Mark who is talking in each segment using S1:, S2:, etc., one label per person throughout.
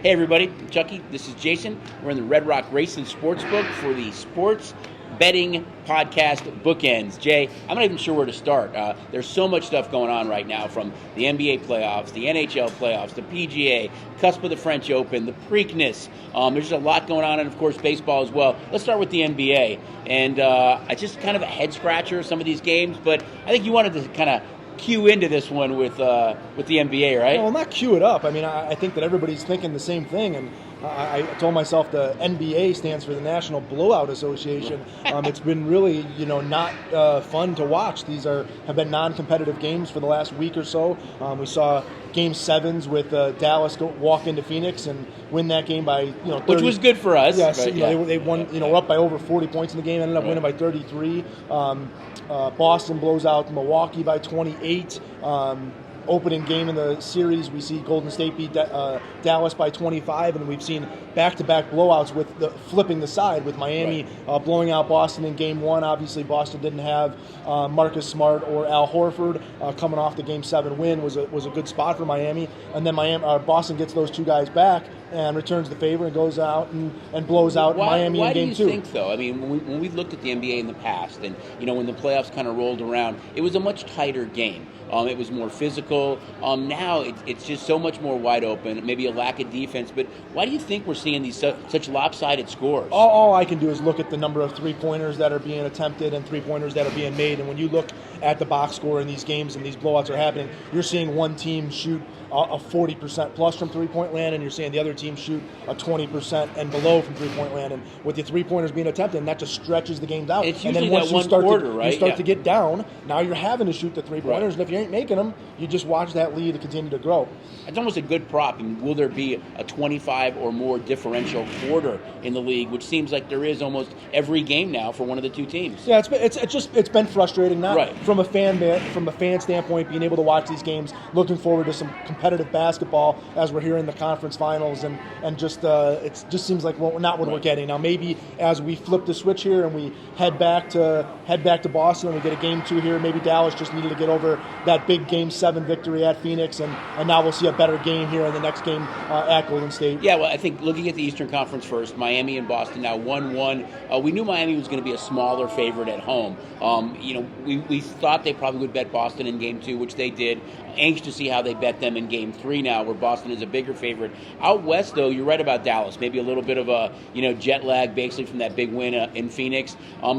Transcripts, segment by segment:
S1: Hey everybody, Chucky, this is Jason. We're in the Red Rock Racing Sportsbook for the Sports Betting Podcast Bookends. Jay, I'm not even sure where to start. There's so much stuff going on right now, from the NBA playoffs, the Nhl Playoffs, the PGA, cusp of the French Open, the Preakness. There's a lot going on, and of course baseball as well. Let's start with the NBA. And I just kind of a head scratcher, some of these games, but I think you wanted to kind of cue into this one with the NBA, right?
S2: Well, not cue it up. I mean, I think that everybody's thinking the same thing, and I told myself the NBA stands for the National Blowout Association. It's been really, not fun to watch. These have been non-competitive games for the last week or so. We saw Game 7s with Dallas walk into Phoenix and win that game by 30,
S1: which was good for us.
S2: Yes, they won. Were up by over 40 points in the game. Ended up winning by 33. Boston blows out Milwaukee by 28. Opening game in the series, we see Golden State beat Dallas by 25, and we've seen back-to-back blowouts with flipping the side, with Miami blowing out Boston in Game 1. Obviously, Boston didn't have Marcus Smart or Al Horford. Coming off the Game 7 win was a good spot for Miami, and then Boston gets those two guys back and returns the favor and goes out and blows out Miami in Game 2.
S1: Why do you think, though? I mean, when we've looked at the NBA in the past, and when the playoffs kind of rolled around, it was a much tighter game. It was more physical. Now it's just so much more wide open, maybe a lack of defense. But why do you think we're seeing these such lopsided scores?
S2: All I can do is look at the number of three-pointers that are being attempted and three-pointers that are being made. And when you look at the box score in these games and these blowouts are happening, you're seeing one team shoot a 40% plus from three-point land, and you're seeing the other team shoot a 20% and below from three-point land. And with the three-pointers being attempted, and that just stretches the games out.
S1: It's
S2: and
S1: usually
S2: then once
S1: that one quarter, right?
S2: You start to get down, now you're having to shoot the three-pointers, and if you ain't making them, you just watch that lead continue to grow.
S1: It's almost a good prop. And will there be a 25 or more differential quarter in the league, which seems like there is almost every game now for one of the two teams?
S2: Yeah, it's been frustrating. Not
S1: right.
S2: From a fan standpoint, being able to watch these games, looking forward to some competitive basketball as we're here in the conference finals, and just it just seems like not what we're getting now. Maybe as we flip the switch here and we head back to Boston and we get a Game 2 here, maybe Dallas just needed to get over that big Game 7 victory at Phoenix, and now we'll see a better game here in the next game at Golden State.
S1: Yeah, well, I think looking at the Eastern Conference first, Miami and Boston now 1-1. We knew Miami was going to be a smaller favorite at home. We thought they probably would bet Boston in Game 2, which they did. Anxious to see how they bet them in Game 3 now, where Boston is a bigger favorite. Out west, though, you're right about Dallas. Maybe a little bit of a jet lag, basically from that big win in Phoenix.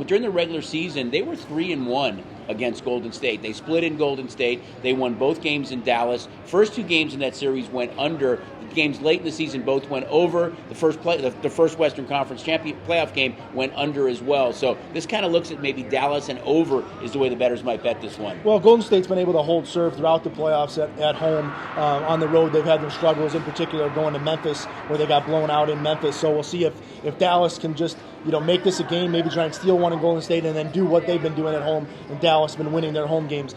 S1: During the regular season, they were 3-1 against Golden State. They split in Golden State. They won both games in Dallas. First two games in that series went under. The games late in the season both went over. The first Western Conference playoff game went under as well. So this kind of looks at maybe Dallas and over is the way the bettors might bet this one.
S2: Well, Golden State's been able to hold serve throughout the playoffs at home. On the road, they've had their struggles, in particular going to Memphis, where they got blown out in Memphis. So we'll see if Dallas can just make this a game, maybe try and steal one in Golden State, and then do what they've been doing at home. And Dallas have been winning their home games.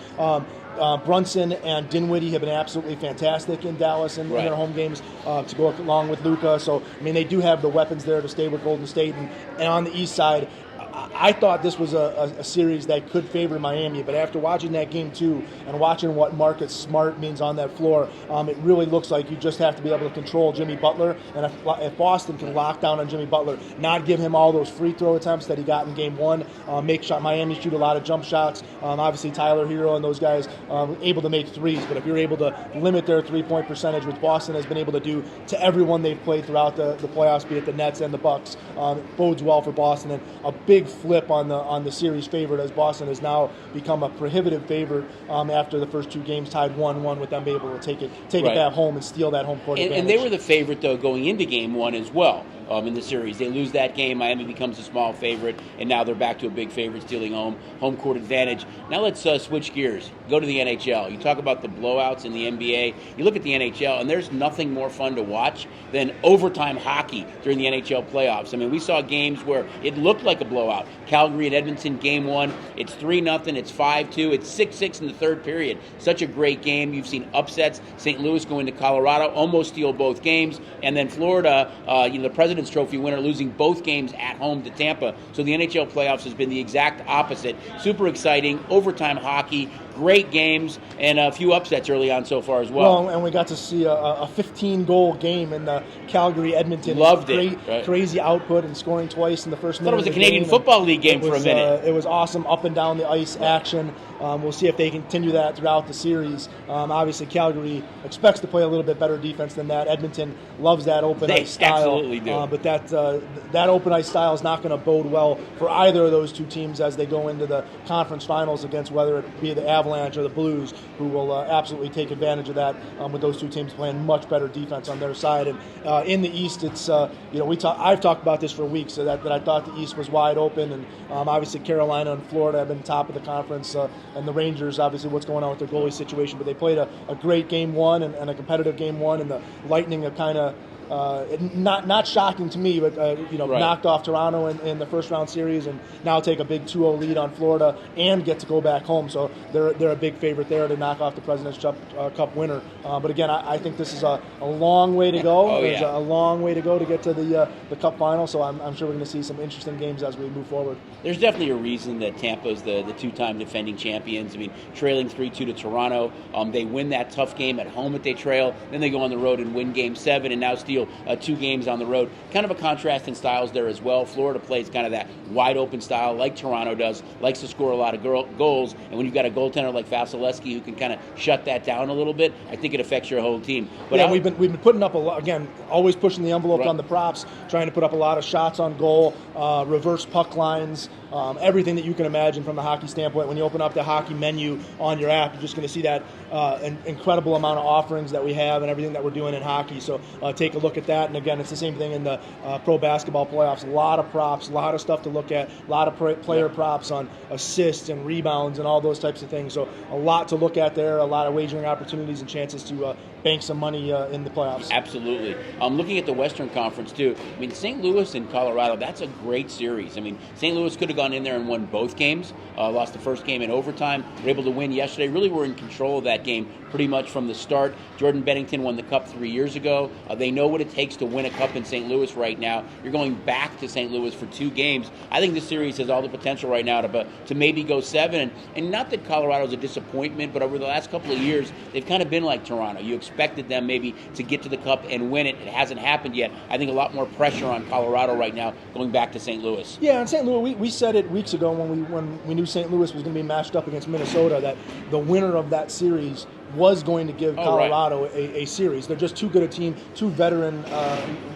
S2: Brunson and Dinwiddie have been absolutely fantastic in Dallas in their home games to go along with Luka. So, they do have the weapons there to stay with Golden State. And on the east side, I thought this was a series that could favor Miami, but after watching that Game 2 and watching what Marcus Smart means on that floor, it really looks like you just have to be able to control Jimmy Butler. And if Boston can lock down on Jimmy Butler, not give him all those free throw attempts that he got in Game 1, make Miami shoot a lot of jump shots. Obviously, Tyler Hero and those guys able to make threes, but if you're able to limit their three-point percentage, which Boston has been able to do to everyone they've played throughout the playoffs, be it the Nets and the Bucks, it bodes well for Boston. And a big flip on the series favorite, as Boston has now become a prohibitive favorite after the first two games tied 1-1, with them being able to take it back home and steal that home court advantage.
S1: And they were the favorite, though, going into Game 1 as well. In the series, they lose that game. Miami becomes a small favorite, and now they're back to a big favorite, stealing home court advantage. Now let's switch gears. Go to the NHL. You talk about the blowouts in the NBA. You look at the NHL, and there's nothing more fun to watch than overtime hockey during the NHL playoffs. We saw games where it looked like a blowout. Calgary and Edmonton, Game 1. It's 3-0. It's 5-2. It's 6-6 in the third period. Such a great game. You've seen upsets. St. Louis going to Colorado, almost steal both games, and then Florida. The President's President's Trophy winner, losing both games at home to Tampa. So the NHL playoffs has been the exact opposite. Super exciting, overtime hockey, great games, and a few upsets early on so far as well.
S2: Well, and we got to see a 15-goal game in the Calgary-Edmonton.
S1: Loved it. Right.
S2: Crazy output and scoring twice in the first minute.
S1: I thought it was a Canadian Football League game for a minute.
S2: It was awesome, up and down the ice action. We'll see if they continue that throughout the series. Obviously, Calgary expects to play a little bit better defense than that. Edmonton loves that open ice style.
S1: Absolutely do.
S2: But that open ice style is not going to bode well for either of those two teams as they go into the conference finals against whether it be the Avalanche or the Blues, who will absolutely take advantage of that with those two teams playing much better defense on their side. And in the East, it's I've talked about this for weeks, so that I thought the East was wide open, and obviously Carolina and Florida have been top of the conference, and the Rangers, obviously what's going on with their goalie situation, but they played a great game one and a competitive game one, and the Lightning have kind of not shocking to me, but knocked off Toronto in the first round series, and now take a big 2-0 lead on Florida and get to go back home. So they're a big favorite there to knock off the President's Cup winner. But again, I think this is a long way to go. There's a long way to go to get to the Cup final. So I'm sure we're going to see some interesting games as we move forward.
S1: There's definitely a reason that Tampa's the two-time defending champions. I mean, trailing 3-2 to Toronto, they win that tough game at home that they trail. Then they go on the road and win Game 7, and now steal 2 games on the road. Kind of a contrast in styles there as well. Florida plays kind of that wide-open style like Toronto does, likes to score a lot of goals, and when you've got a goaltender like Vasilevsky who can kind of shut that down a little bit, I think it affects your whole team. But
S2: we've been putting up a lot, again, always pushing the envelope on the props, trying to put up a lot of shots on goal, reverse puck lines, everything that you can imagine from a hockey standpoint. When you open up the hockey menu on your app, you're just going to see that an incredible amount of offerings that we have and everything that we're doing in hockey. So take a look at that. And again, it's the same thing in the pro basketball playoffs. A lot of props, a lot of stuff to look at, a lot of player props on assists and rebounds and all those types of things. So a lot to look at there, a lot of wagering opportunities and chances to bank some money in the playoffs.
S1: Absolutely. Looking at the Western Conference, too, I mean, St. Louis and Colorado, that's a great series. I mean, St. Louis could have gone in there and won both games, lost the first game in overtime, were able to win yesterday, really were in control of that game pretty much from the start. Jordan Bennington won the Cup 3 years ago. They know what it takes to win a Cup in St. Louis right now. You're going back to St. Louis for 2 games. I think this series has all the potential right now to maybe go 7. And not that Colorado's a disappointment, but over the last couple of years, they've kind of been like Toronto. You expected them maybe to get to the Cup and win it. It hasn't happened yet. I think a lot more pressure on Colorado right now going back to St. Louis.
S2: Yeah, in St. Louis, we said it weeks ago when we knew St. Louis was going to be matched up against Minnesota that the winner of that series was going to give Colorado a series. They're just too good a team, too veteran,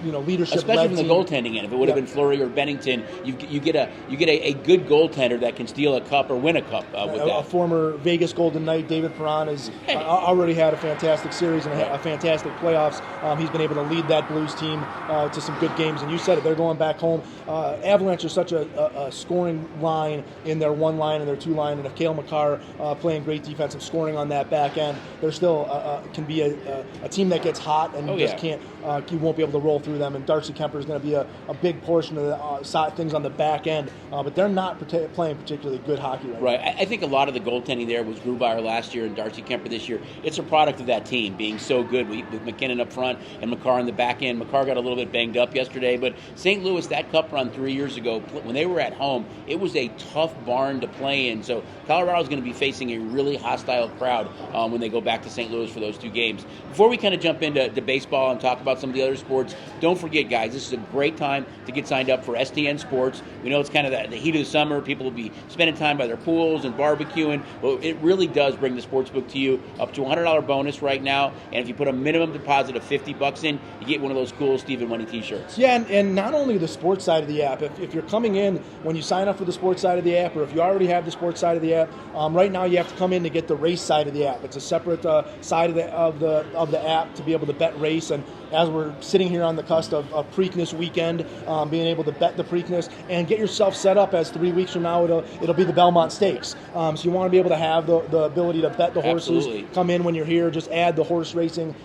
S2: leadership.
S1: Especially from the goaltending end. If it would have been Fleury or Bennington, you get a good goaltender that can steal a cup or win a cup with that.
S2: A former Vegas Golden Knight, David Perron, has already had a fantastic series and a fantastic playoffs. He's been able to lead that Blues team to some good games. And you said it, they're going back home. Avalanche are such a scoring line in their 1 line and their 2 line, and if Cale Makar playing great defense and scoring on that back end, they're still can be a team that gets hot and can't. You won't be able to roll through them. And Darcy Kemper is going to be a big portion of the things on the back end. But they're not playing particularly good hockey right now.
S1: I think a lot of the goaltending there was Grubauer last year and Darcy Kemper this year. It's a product of that team being so good with McKinnon up front and Makar on the back end. Makar got a little bit banged up yesterday, but St. Louis, that cup run 3 years ago, when they were at home, it was a tough barn to play in. So Colorado's going to be facing a really hostile crowd when they go back to St. Louis for those 2 games. Before we kind of jump into baseball and talk about some of the other sports, don't forget, guys, this is a great time to get signed up for STN Sports. We know it's kind of the heat of the summer. People will be spending time by their pools and barbecuing, but it really does bring the sportsbook to you. Up to $100 bonus right now, and if you put a minimum deposit of $50 in, you get one of those cool Stephen Money t-shirts.
S2: Yeah, and not only the sports side of the app. If you're coming in when you sign up for the sports side of the app, or if you already have the sports side of the app, right now you have to come in to get the race side of the app. It's a separate side of the app to be able to bet race. And as we're sitting here on the cusp of Preakness weekend, being able to bet the Preakness and get yourself set up as 3 weeks from now it'll be the Belmont Stakes. So you want to be able to have the ability to bet the horses.
S1: Absolutely.
S2: Come in when you're here, just add the horse racing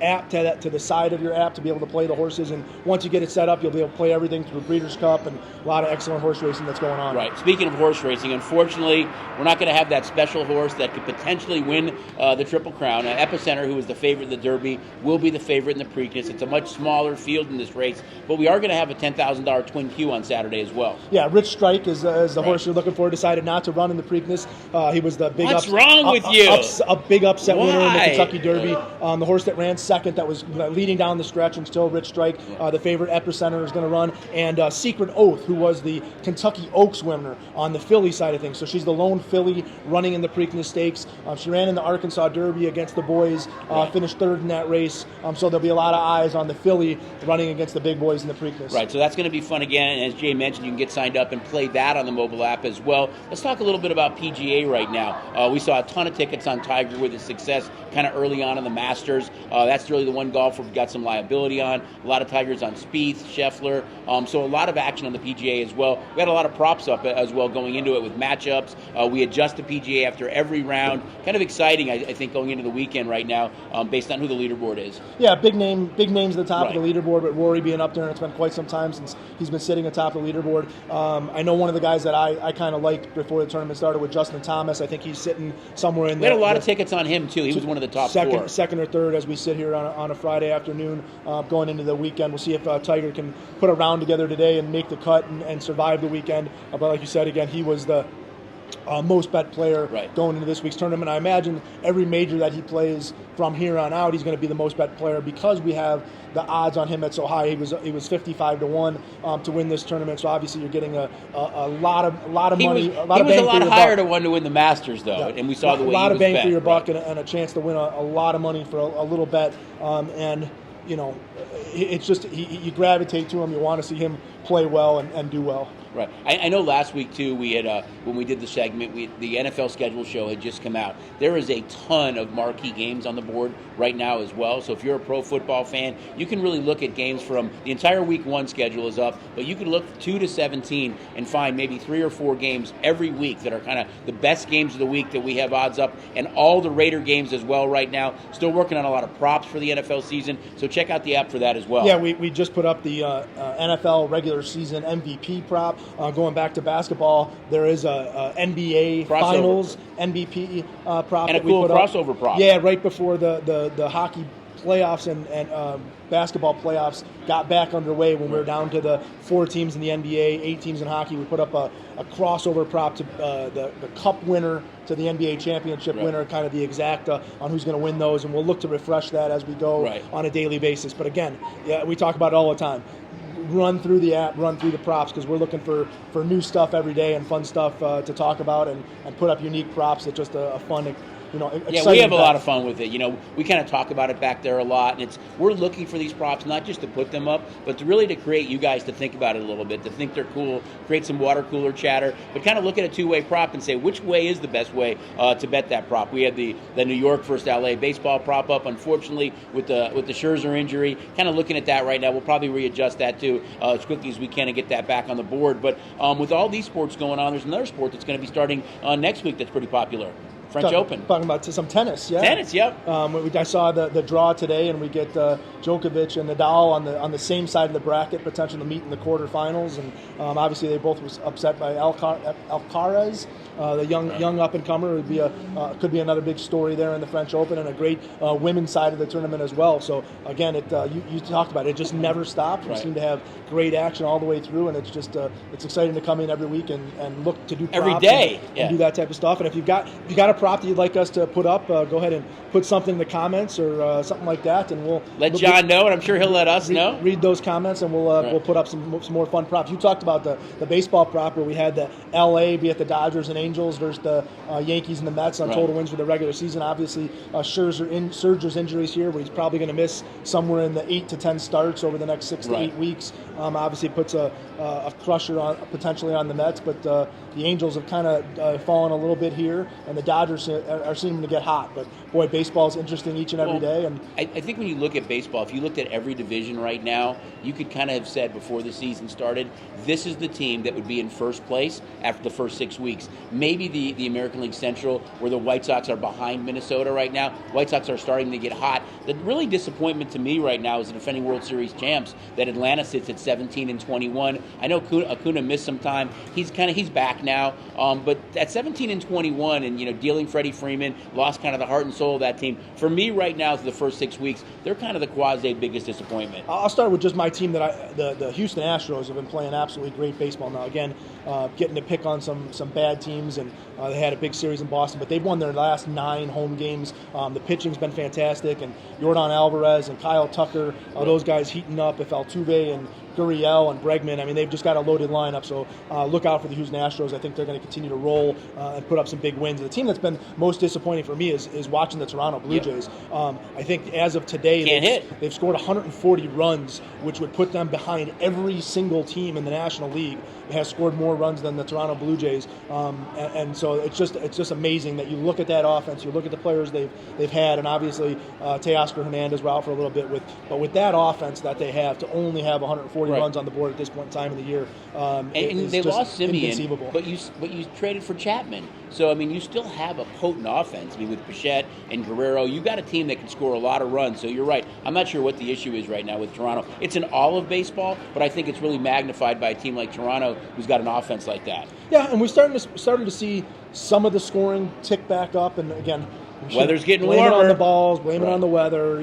S2: app to the side of your app to be able to play the horses. And once you get it set up, you'll be able to play everything through Breeders' Cup and a lot of excellent horse racing that's going on.
S1: Right. Speaking of horse racing, unfortunately, we're not going to have that special horse that could potentially win the Triple Crown. Epicenter, who is the favorite in the Derby, will be the favorite in the Preakness. It's a much smaller field in this race, but we are going to have a $10,000 Twin Q on Saturday as well.
S2: Yeah, Rich Strike is the horse you're looking for. Decided not to run in the Preakness. He was the big
S1: What's wrong with you?
S2: A big upset winner in the
S1: Why?
S2: Kentucky Derby. The horse that ran second, that was leading down the stretch until Rich Strike, the favorite Epicenter, is going to run. And Secret Oath, who was the Kentucky Oaks winner on the filly side of things. So she's the lone filly running in the Preakness Stakes. She ran in the Arkansas Derby against the boys, finished third in that race. So there'll be a lot of eyes on the filly running against the big boys in the Preakness.
S1: Right, so that's going to be fun again. And as Jay mentioned, you can get signed up and play that on the mobile app as well. Let's talk a little bit about PGA right now. We saw a ton of tickets on Tiger with his success kind of early on in the Masters. That's really the one golfer we got some liability on. A lot of Tigers on Spieth, Scheffler. So a lot of action on the PGA as well. We had a lot of props up as well going into it with matchups. We adjust the PGA after every round. Kind of exciting, I think, going into the weekend right now based on who the leaderboard is.
S2: Yeah, big names at the top of the leaderboard, but Rory being up there, and it's been quite some time since he's been sitting atop the leaderboard. I know one of the guys that I kind of liked before the tournament started with Justin Thomas. I think he's sitting somewhere in there.
S1: We had a lot of tickets on him, too. He was one of the top four.
S2: Second or third as we sit here on a Friday afternoon going into the weekend. We'll see if Tiger can put a round together today and make the cut and survive the weekend. But like you said, again, he was the most bet player going into this week's tournament. I imagine every major that he plays from here on out, he's going to be the most bet player because we have the odds on him at so high. He was 55-1 to win this tournament. So obviously you're getting a lot of money.
S1: He was a lot higher to one to win the Masters though, and we saw the way he was bet.
S2: A lot of bang for your buck and a chance to win a lot of money for a little bet. And you know, it's just you gravitate to him. You want to see him play well and do well.
S1: Right. I know last week, too, we had when we did the segment, the NFL schedule show had just come out. There is a ton of marquee games on the board right now as well. So if you're a pro football fan, you can really look at games from the entire Week 1 schedule is up, but you can look 2 to 17 and find maybe 3 or 4 games every week that are kind of the best games of the week that we have odds up, and all the Raider games as well right now. Still working on a lot of props for the NFL season, so check out the app for that as well.
S2: Yeah, we just put up the NFL regular season MVP prop. Going back to basketball, there is a NBA Finals MVP prop.
S1: And a cool crossover prop.
S2: Yeah, right before the hockey playoffs and basketball playoffs got back underway when we were down to the 4 teams in the NBA, 8 teams in hockey. We put up a crossover prop to the Cup winner to the NBA Championship winner, kind of the exact on who's going to win those, and we'll look to refresh that as we go on a daily basis. But again, we talk about it all the time. Run through the app, run through the props, because we're looking for new stuff every day and fun stuff to talk about and put up unique props. It's just a fun,
S1: yeah, we have a lot of fun with it. We kind of talk about it back there a lot, and we're looking for these props not just to put them up, but to create you guys to think about it a little bit, to think they're cool, create some water cooler chatter, but kind of look at a two-way prop and say which way is the best way to bet that prop. We had the New York versus LA baseball prop up, unfortunately with the Scherzer injury. Kind of looking at that right now. We'll probably readjust that too as quickly as we can and get that back on the board. But with all these sports going on, there's another sport that's going to be starting next week that's pretty popular. French Open.
S2: Talking about some tennis, yeah.
S1: Tennis, yep.
S2: I saw the draw today, and we get Djokovic and Nadal on the same side of the bracket, potentially to meet in the quarterfinals. And obviously, they both was upset by Alcaraz, the young up and comer. Could be another big story there in the French Open, and a great women's side of the tournament as well. So again, you talked about it. It just never stopped. We seem to have great action all the way through, and it's just it's exciting to come in every week and look to do props
S1: every day
S2: and do that type of stuff. And if you got a prop that you'd like us to put up, go ahead and put something in the comments or something like that, and we'll
S1: let John know, and I'm sure he'll let us know.
S2: Read those comments, and we'll put up some more fun props. You talked about the baseball prop where we had the LA be at the Dodgers and Angels versus the Yankees and the Mets on total wins for the regular season. Obviously, Scherzer's injuries here, where he's probably going to miss somewhere in the 8 to 10 starts over the next 6 to 8 weeks. Obviously, puts a crusher on potentially on the Mets, but the Angels have kind of fallen a little bit here, and the Dodgers are seeming to get hot. But boy, baseball is interesting each and every day. And
S1: I think when you look at baseball, if you looked at every division right now, you could kind of have said before the season started, this is the team that would be in first place after the first 6 weeks. Maybe the American League Central, where the White Sox are behind Minnesota right now. White Sox are starting to get hot. The really disappointment to me right now is the defending World Series champs that Atlanta sits at 17-21. I know Acuna missed some time. He's back now, but at 17-21, and dealing Freddie Freeman, lost kind of the heart and soul of that team. For me right now, through the first 6 weeks, they're kind of the quasi biggest disappointment.
S2: I'll start with just my team the Houston Astros have been playing absolutely great baseball now. Again, getting to pick on some bad teams, and they had a big series in Boston, but they've won their last 9 home games. The pitching's been fantastic, and Yordan Alvarez and Kyle Tucker, those guys heating up. If Altuve and Gurriel and Bregman, I mean, they've just got a loaded lineup, so look out for the Houston Astros. I think they're going to continue to roll and put up some big wins. The team that's been most disappointing for me is watching the Toronto Blue Jays. I think as of today, they've scored 140 runs, which would put them behind every single team in the National League that has scored more runs than the Toronto Blue Jays. And so it's just amazing that you look at that offense, you look at the players they've had, and obviously Teoscar Hernandez were out for a little bit with that offense that they have, to only have 140 runs on the board at this point in time in the year.
S1: And they lost Simeon,
S2: inconceivable.
S1: but you traded for Chapman. So, I mean, you still have a potent offense. I mean, with Bichette and Guerrero, you got a team that can score a lot of runs. So you're right. I'm not sure what the issue is right now with Toronto. It's an all of baseball, but I think it's really magnified by a team like Toronto who's got an offense like that.
S2: Yeah, and we're starting to see some of the scoring tick back up. And again,
S1: weather's getting
S2: warmer.
S1: warmer.
S2: Blame it on the balls, blame it on the weather.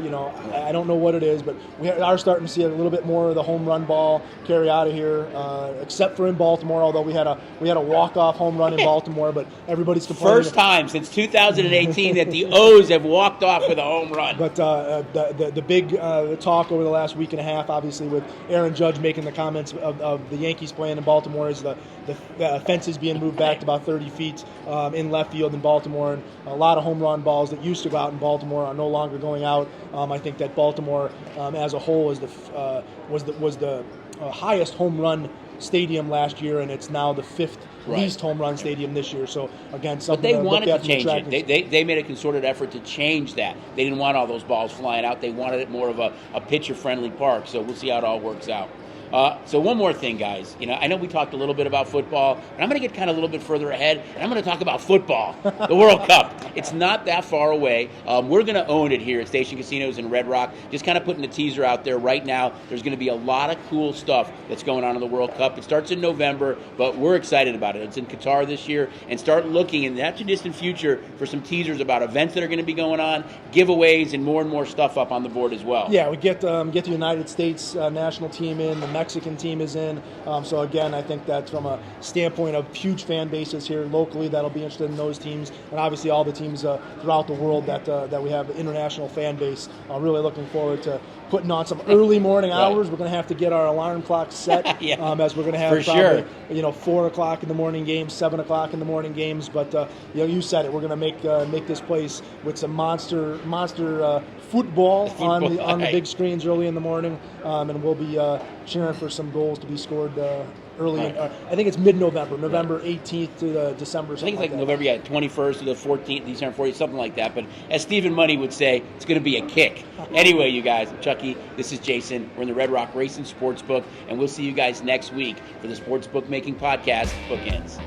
S2: I don't know what it is, but we are starting to see a little bit more of the home run ball carry out of here, except for in Baltimore. Although we had a walk-off home run in Baltimore, but everybody's complaining.
S1: First time since 2018 that the O's have walked off with a home run.
S2: But the big talk over the last week and a half, obviously, with Aaron Judge making the comments of the Yankees playing in Baltimore, is the fences being moved back to about 30 feet in left field in Baltimore, and a lot of home run balls that used to go out in Baltimore are no longer going out. I think that Baltimore, as a whole, was the highest home run stadium last year, and it's now the 5th least home run stadium this year. So again, something.
S1: But they wanted to change it. They made a concerted effort to change that. They didn't want all those balls flying out. They wanted it more of a pitcher-friendly park. So we'll see how it all works out. So one more thing, guys. I know we talked a little bit about football, and I'm going to get kind of a little bit further ahead, and I'm going to talk about football, the World Cup. It's not that far away. We're going to own it here at Station Casinos in Red Rock. Just kind of putting the teaser out there right now. There's going to be a lot of cool stuff that's going on in the World Cup. It starts in November, but we're excited about it. It's in Qatar this year, and start looking in the not-too-distant future for some teasers about events that are going to be going on, giveaways, and more stuff up on the board as well.
S2: Yeah, we get the United States national team in, the Mexican team is in. So again, I think that from a standpoint of huge fan bases here locally that'll be interested in those teams, and obviously all the teams throughout the world that we have international fan base. Really looking forward to putting on some early morning hours. We're going to have to get our alarm clock set as we're going to have probably 4 o'clock in the morning games, 7 o'clock in the morning games. But you said it. We're going to make this place with some monster football on the big screens early in the morning, and we'll be cheering for some goals to be scored early. I think it's mid-November, November 18th to December.
S1: I think it's like November 21st to the 14th, December 40th, something like that. But as Stephen Money would say, it's going to be a kick. Anyway, you guys, Chucky, this is Jason. We're in the Red Rock Racing Sportsbook, and we'll see you guys next week for the Sportsbook Making Podcast, Bookends.